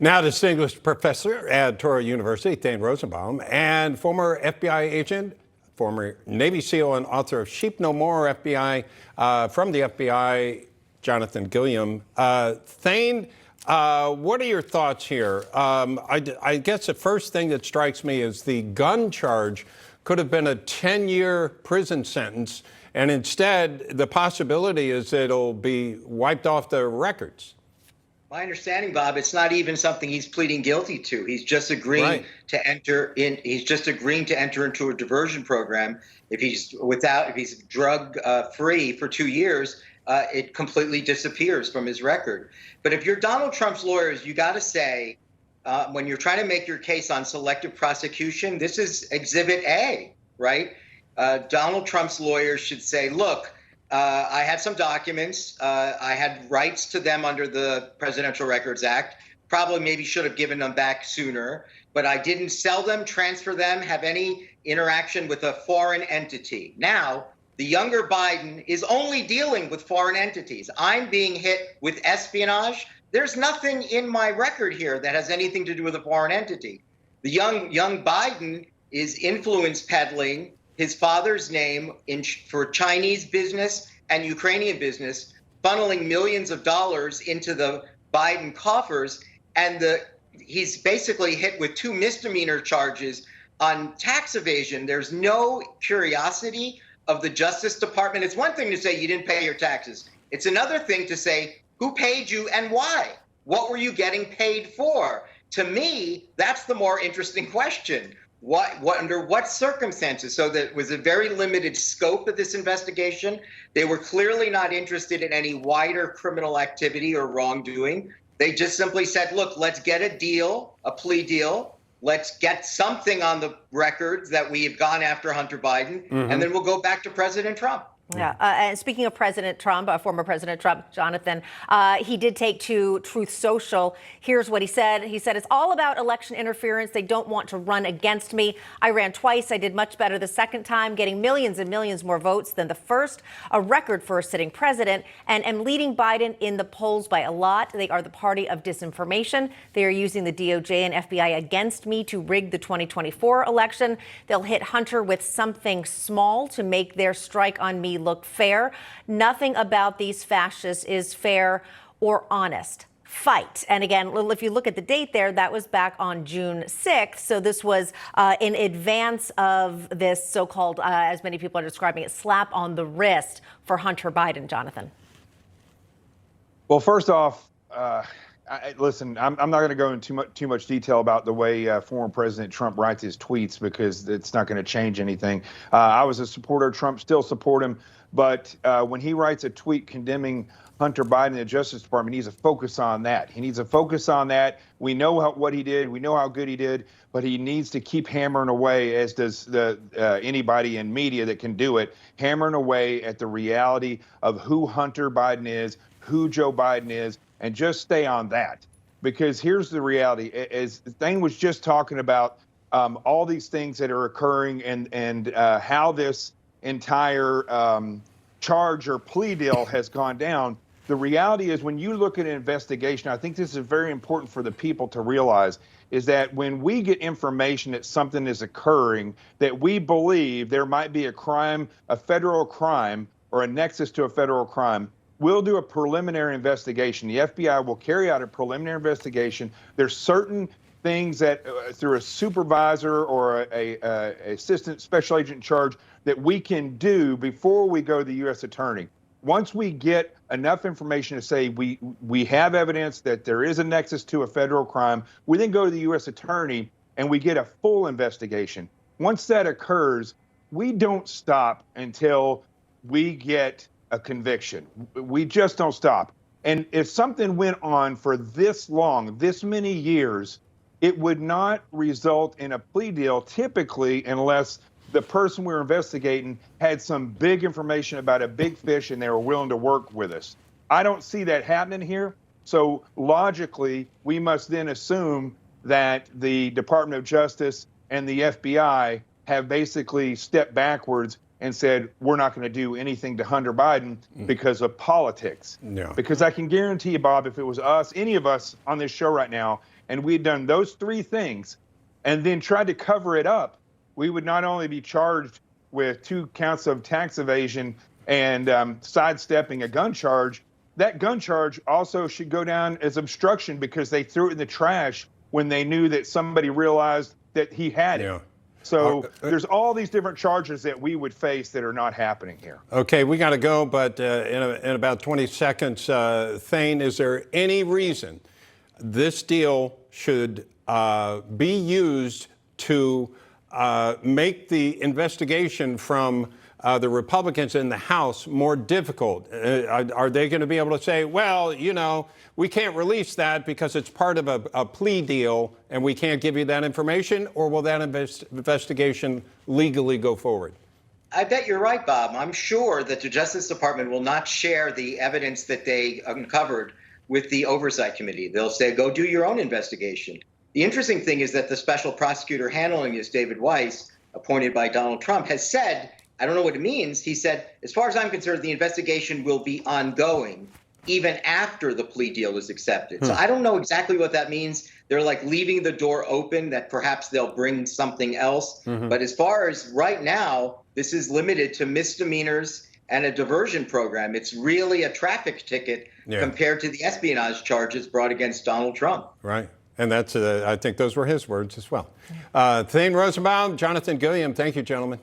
Now distinguished professor at Touro University, Thane Rosenbaum, and former FBI agent, former Navy SEAL and author of Sheep No More, FBI, from the FBI, Jonathan Gilliam. Thane, what are your thoughts here? I guess the first thing that strikes me is the gun charge could have been a 10-year prison sentence, and instead the possibility is that it'll be wiped off the records. My understanding, Bob, it's not even something he's pleading guilty to. He's just agreeing to enter in. He's just agreeing to enter into a diversion program. If he's drug free for 2 years, it completely disappears from his record. But if you're Donald Trump's lawyers, you got to say, when you're trying to make your case on selective prosecution, this is Exhibit A, right? Donald Trump's lawyers should say, look, I had some documents. I had rights to them under the Presidential Records Act. Probably maybe should have given them back sooner, but I didn't sell them, transfer them, have any interaction with a foreign entity. Now, the younger Biden is only dealing with foreign entities. I'm being hit with espionage. There's nothing in my record here that has anything to do with a foreign entity. The young Biden is influence peddling his father's name for Chinese business and Ukrainian business, funneling millions of dollars into the Biden coffers. And he's basically hit with 2 misdemeanor charges on tax evasion. There's no curiosity of the Justice Department. It's one thing to say you didn't pay your taxes. It's another thing to say who paid you and why. What were you getting paid for? To me, that's the more interesting question. Under what circumstances? So that was a very limited scope of this investigation. They were clearly not interested in any wider criminal activity or wrongdoing. They just simply said, look, let's get a deal, a plea deal. Let's get something on the records that we have gone after Hunter Biden, and then we'll go back to President Trump. Yeah. And speaking of President Trump, former President Trump, Jonathan, he did take to Truth Social. Here's what he said. He said, it's all about election interference. They don't want to run against me. I ran twice. I did much better the second time, getting millions and millions more votes than the first, a record for a sitting president, and am leading Biden in the polls by a lot. They are the party of disinformation. They are using the DOJ and FBI against me to rig the 2024 election. They'll hit Hunter with something small to make their strike on me look fair. Nothing about these fascists is fair or honest. Fight. And again, if you look at the date there, that was back on June 6th. So this was in advance of this so-called, as many people are describing it, slap on the wrist for Hunter Biden, Jonathan. Well, first off, listen, I'm not going to go into too much detail about the way former President Trump writes his tweets because it's not going to change anything. I was a supporter of Trump, still support him. But when he writes a tweet condemning Hunter Biden and the Justice Department, he needs to focus on that. He needs to focus on that. We know what he did. We know how good he did. But he needs to keep hammering away, as does anybody in media that can do it, hammering away at the reality of who Hunter Biden is, who Joe Biden is, and just stay on that. Because here's the reality. As Thane was just talking about all these things that are occurring and how this entire charge or plea deal has gone down. The reality is when you look at an investigation, I think this is very important for the people to realize, is that when we get information that something is occurring, that we believe there might be a crime, a federal crime, or a nexus to a federal crime, we'll do a preliminary investigation. The FBI will carry out a preliminary investigation. There's certain things that through a supervisor or a assistant special agent in charge that we can do before we go to the U.S. attorney. Once we get enough information to say we have evidence that there is a nexus to a federal crime, we then go to the U.S. attorney and we get a full investigation. Once that occurs, we don't stop until we get a conviction. We just don't stop. And if something went on for this long, this many years, it would not result in a plea deal typically unless the person we were investigating had some big information about a big fish and they were willing to work with us. I don't see that happening here. So logically, we must then assume that the Department of Justice and the FBI have basically stepped backwards and said, we're not going to do anything to Hunter Biden because of politics. Yeah. Because I can guarantee you, Bob, if it was us, any of us on this show right now, and we'd done those three things and then tried to cover it up, we would not only be charged with 2 counts of tax evasion and sidestepping a gun charge, that gun charge also should go down as obstruction because they threw it in the trash when they knew that somebody realized that he had it. So there's all these different charges that we would face that are not happening here. Okay, we got to go, but in about 20 seconds, Thane, is there any reason this deal should be used to make the investigation from the Republicans in the House more difficult? Are they going to be able to say, well, you know, we can't release that because it's part of a plea deal and we can't give you that information? Or will that investigation legally go forward? I bet you're right, Bob. I'm sure that the Justice Department will not share the evidence that they uncovered with the Oversight Committee. They'll say, go do your own investigation. The interesting thing is that the special prosecutor handling this, David Weiss, appointed by Donald Trump, has said, I don't know what it means. He said, as far as I'm concerned, the investigation will be ongoing even after the plea deal is accepted. So I don't know exactly what that means. They're like leaving the door open that perhaps they'll bring something else. But as far as right now, this is limited to misdemeanors and a diversion program. It's really a traffic ticket compared to the espionage charges brought against Donald Trump. Right. And that's, I think those were his words as well. Thane Rosenbaum, Jonathan Gilliam, thank you, gentlemen.